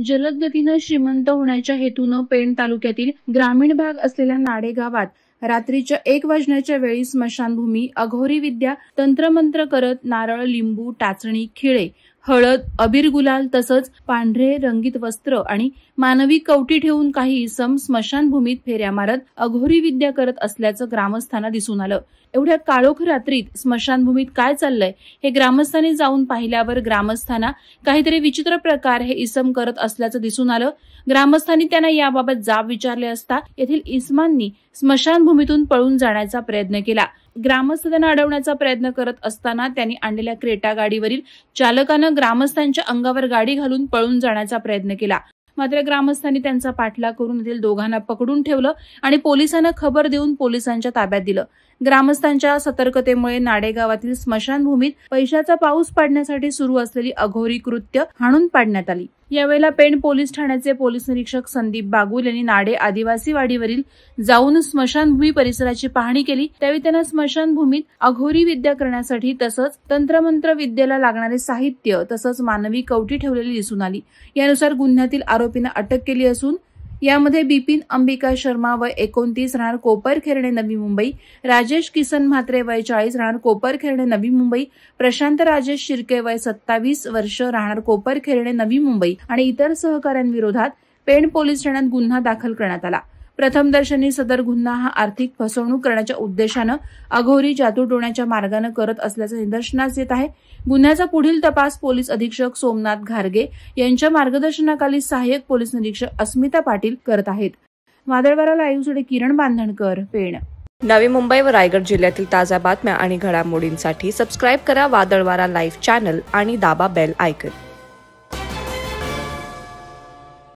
जलद गतीनं श्रीमंत होण्याच्या हेतूनं पेण तालुक्यातील ग्रामीण भाग असलेल्या नाडे गावात रात्रीच्या 1 वाजण्याच्या वेळी स्मशानभूमी अघोरी विद्या तंत्रमंत्र करत नारळ, लिंबू, टाचणी, खिळे, हळद, अबीर, गुलाल तसंच पांढरे रंगीत वस्त्र आणि मानवी कवटी ठेवून काही इसम स्मशानभूमीत फेऱ्या मारत अघोरी विद्या करत असल्याचं ग्रामस्थांना दिसून आलं। एवढ्या काळोख रात्रीत स्मशानभूमीत काय चाललंय हे ग्रामस्थांनी जाऊन पाहिल्यावर ग्रामस्थांना काहीतरी विचित्र प्रकार हे इसम करत असल्याचं दिसून आलं। ग्रामस्थांनी त्यांना याबाबत जाब विचारले असता येथील इसमांनी स्मशानभूमीतून पळून जाण्याचा प्रयत्न केला। ग्रामस्थ त्यांना अडवण्याचा प्रयत्न करत असताना त्यांनी आणलेल्या क्रेटा गाडीवरील चालकानं ग्रामस्थांच्या अंगावर गाडी घालून पळून जाण्याचा प्रयत्न केला। मात्र ग्रामस्थांनी त्यांचा पाठलाग करून येथील दोघांना पकडून ठेवलं आणि पोलिसांना खबर देऊन पोलिसांच्या ताब्यात दिलं। ग्रामस्थांच्या सतर्कतेमुळे नाडे गावातील स्मशानभूमीत पैशाचा पाऊस पाडण्यासाठी सुरू असलेली अघोरी कृत्य हाणून पाडण्यात आली। यावेळेला पेण पोलीस ठाण्याचे पोलीस निरीक्षक संदीप बागुल यांनी नाडे आदिवासी वाडीवरील जाऊन स्मशानभूमी परिसराची पाहणी केली। त्यावेळी त्यांना स्मशानभूमीत अघोरी विद्या करण्यासाठी तसंच तंत्रमंत्र विद्येला लागणारे साहित्य तसंच मानवी कवटी ठेवलेली दिसून आली। यानुसार गुन्ह्यातील आरोपींना अटक केली असून यामध्ये बिपिन अंबिका शर्मा वय 29 राहणार कोपरखेरणे नवी मुंबई, राजेश किसन म्हात्रे वय 40 राहणार कोपरखेरणे नवी मुंबई, प्रशांत राजेश शिर्के वय 27 वर्ष राहणार कोपरखेरणे नवी मुंबई आणि इतर सहकाऱ्यांविरोधात पेण पोलीस ठाण्यात गुन्हा दाखल करण्यात आला। प्रथमदर्शनी सदर गुन्हा हा आर्थिक फसवणूक करण्याच्या उद्देशानं अघोरी जादूटोण्याच्या मार्गाने करत असल्याचं निदर्शनास येत आहे। गुन्ह्याचा पुढील तपास पोलीस अधीक्षक सोमनाथ घारगे यांच्या मार्गदर्शनाखाली सहाय्यक पोलीस निरीक्षक अस्मिता पाटील करत आहेत। वादळवारा लाईव्हसाठी किरण बांधणकर, पेण। नवी मुंबई व रायगड जिल्ह्यातील ताज्या बातम्या आणि घडामोडींसाठी सबस्क्राईब करा वादळवारा लाईव्ह चॅनल आणि दाबा बेल आयकॉन।